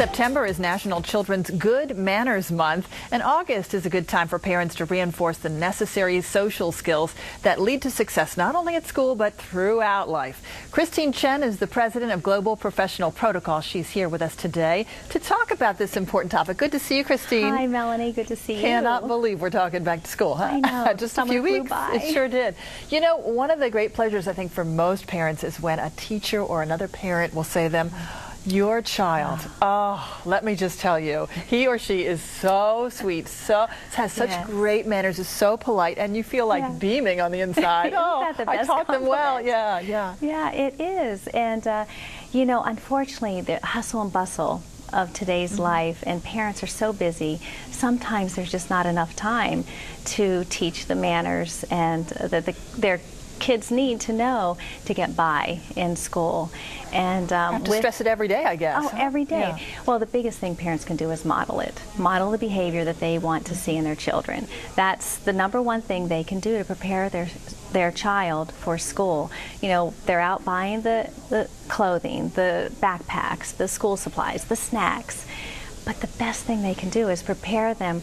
September is National Children's Good Manners Month, and August is a good time for parents to reinforce the necessary social skills that lead to success not only at school but throughout life. Christine Chen is the president of Global Professional Protocol. She's here with us today to talk about this important topic. Good to see you, Christine. Hi, Melanie. Good to see you. Cannot believe we're talking back to school, huh? I know. Just a few weeks. It sure did. You know, one of the great pleasures, I think, for most parents is when a teacher or another parent will say to them, "Your child, oh, let me just tell you, he or she is so sweet, has such great manners, is so polite," and you feel like beaming on the inside. I taught them well. Yeah, it is. And, you know, unfortunately, the hustle and bustle of today's life, and parents are so busy, sometimes there's just not enough time to teach the manners and their kids need to know to get by in school. And have to stress it every day, I guess. Oh, every day. Yeah. Well, the biggest thing parents can do is model it. Model the behavior that they want to see in their children. That's the number one thing they can do to prepare their child for school. You know, they're out buying the clothing, the backpacks, the school supplies, the snacks. But the best thing they can do is prepare them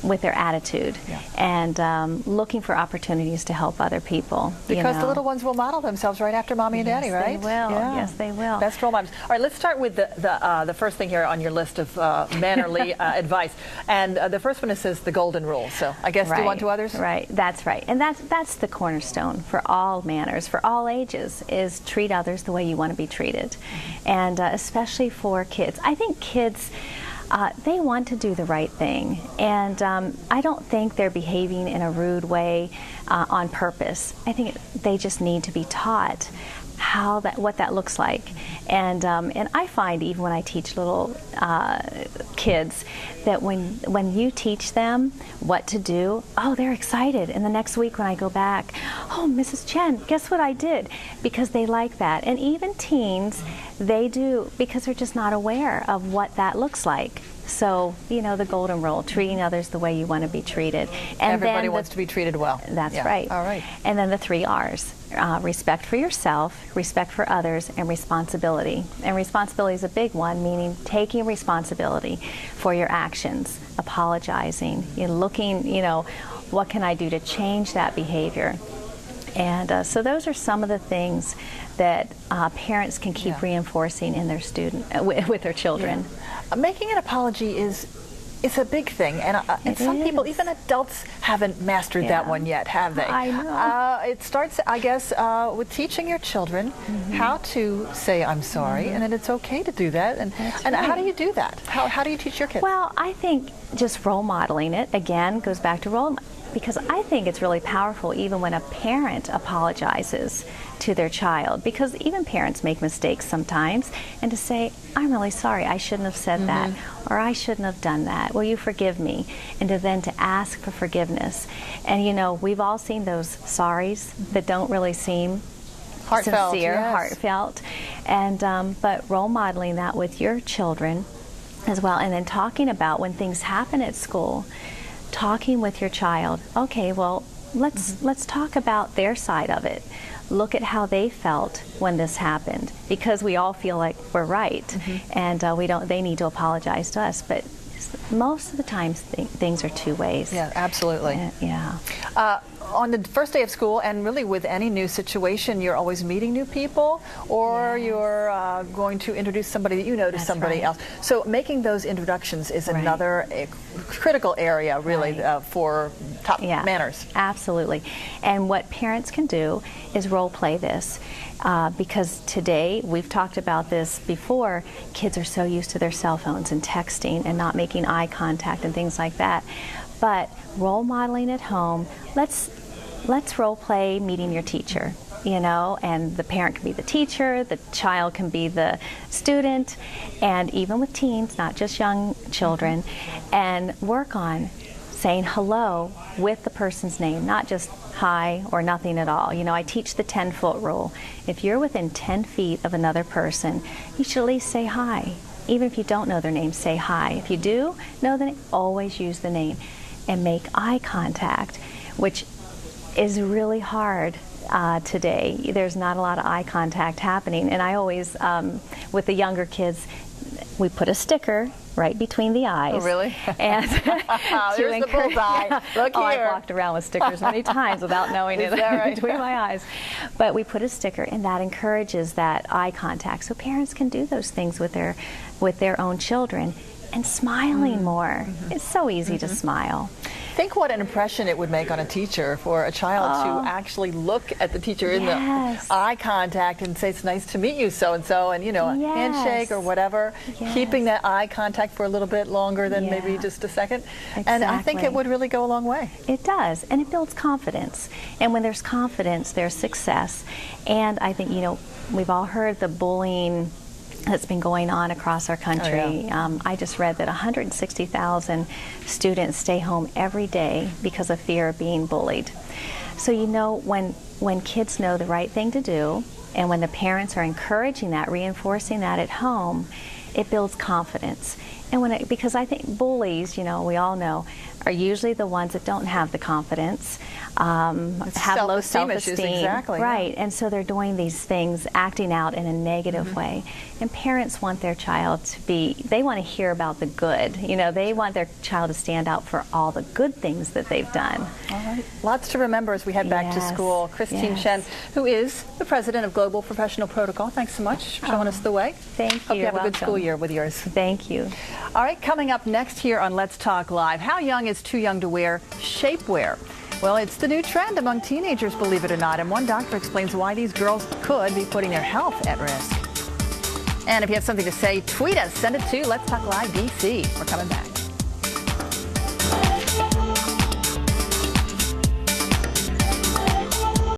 with their attitude and looking for opportunities to help other people. Because the little ones will model themselves right after mommy and daddy, right? They will. Yeah. Yes, they will. Best role models. All right, let's start with the first thing here on your list of mannerly advice. And the first one says the golden rule. So I guess do unto others. Right. That's right. And that's the cornerstone for all manners, for all ages, is treat others the way you want to be treated. And especially for kids. I think kids, they want to do the right thing, and I don't think they're behaving in a rude way on purpose. I think they just need to be taught what that looks like. And I find even when I teach little kids that when you teach them what to do, oh, they're excited. And the next week when I go back, oh, Mrs. Chen, guess what I did? Because they like that. And even teens, they do, because they're just not aware of what that looks like. So, you know, the golden rule, treating others the way you want to be treated. And everybody wants to be treated well. That's right. All right. And then the 3 R's. Respect for yourself, respect for others, and responsibility. And responsibility is a big one, meaning taking responsibility for your actions, apologizing, looking, what can I do to change that behavior? And so those are some of the things that parents can keep reinforcing in their with their children. Making an apology is a big thing, and some people, even adults, haven't mastered that one yet, have they? I know. It starts, I guess, with teaching your children how to say I'm sorry, and that it's okay to do that. And how do you do that? How do you teach your kids? Well, I think just role modeling it, again, goes back to role modeling. Because I think it's really powerful even when a parent apologizes to their child, because even parents make mistakes sometimes, and to say, I'm really sorry, I shouldn't have said that, or I shouldn't have done that, will you forgive me? And to ask for forgiveness. And we've all seen those sorries that don't really seem heartfelt, sincere, heartfelt, and but role modeling that with your children as well, and then talking about when things happen at school, talking with your child. Okay, well, let's talk about their side of it. Look at how they felt when this happened, because we all feel like we're right, and they need to apologize to us. But most of the times things are 2 ways. Yeah, absolutely. Yeah. On the first day of school, and really with any new situation, you're always meeting new people, or you're going to introduce somebody that you know to somebody else. So making those introductions is another critical area, really, for top manners. Absolutely. And what parents can do is role play this. Because today, we've talked about this before, kids are so used to their cell phones and texting and not making eye contact and things like that. But role modeling at home, let's role play meeting your teacher, and the parent can be the teacher, the child can be the student, and even with teens, not just young children, and work on saying hello with the person's name, not just hi or nothing at all. I teach the 10-foot rule. If you're within 10 feet of another person, you should at least say hi. Even if you don't know their name, say hi. If you do know the name, always use the name. And make eye contact, which is really hard today. There's not a lot of eye contact happening, and I always, with the younger kids, we put a sticker right between the eyes. Oh, really? And there's the bullseye. Yeah. Look here. I've walked around with stickers many times without knowing it right? between my eyes. But we put a sticker, and that encourages that eye contact, so parents can do those things with their own children. And smiling more. It's so easy to smile. Think what an impression it would make on a teacher for a child to actually look at the teacher in the eye contact and say, it's nice to meet you, so-and-so, and, you know, a handshake or whatever. Keeping that eye contact for a little bit longer than maybe just a second. And I think it would really go a long way. It does, and it builds confidence. And when there's confidence, there's success. And I think, you know, we've all heard the bullying that's been going on across our country. I just read that 160,000 students stay home every day because of fear of being bullied. So you know, when kids know the right thing to do, and when the parents are encouraging that, reinforcing that at home, it builds confidence. And because I think bullies, you know, we all know, are usually the ones that don't have the confidence, have low self-esteem, right? And so they're doing these things, acting out in a negative way. And parents want their child to they want to hear about the good. You know, they want their child to stand out for all the good things that they've done. All right, lots to remember as we head back to school. Christine Chen, who is the president of Global Professional Protocol. Thanks so much for showing us the way. Thank you. Hope you have a good school year with yours. Thank you. All right, coming up next here on Let's Talk Live, how young is too young to wear shapewear? Well, it's the new trend among teenagers, believe it or not, and one doctor explains why these girls could be putting their health at risk. And if you have something to say, tweet us. Send it to Let's Talk Live DC. We're coming back.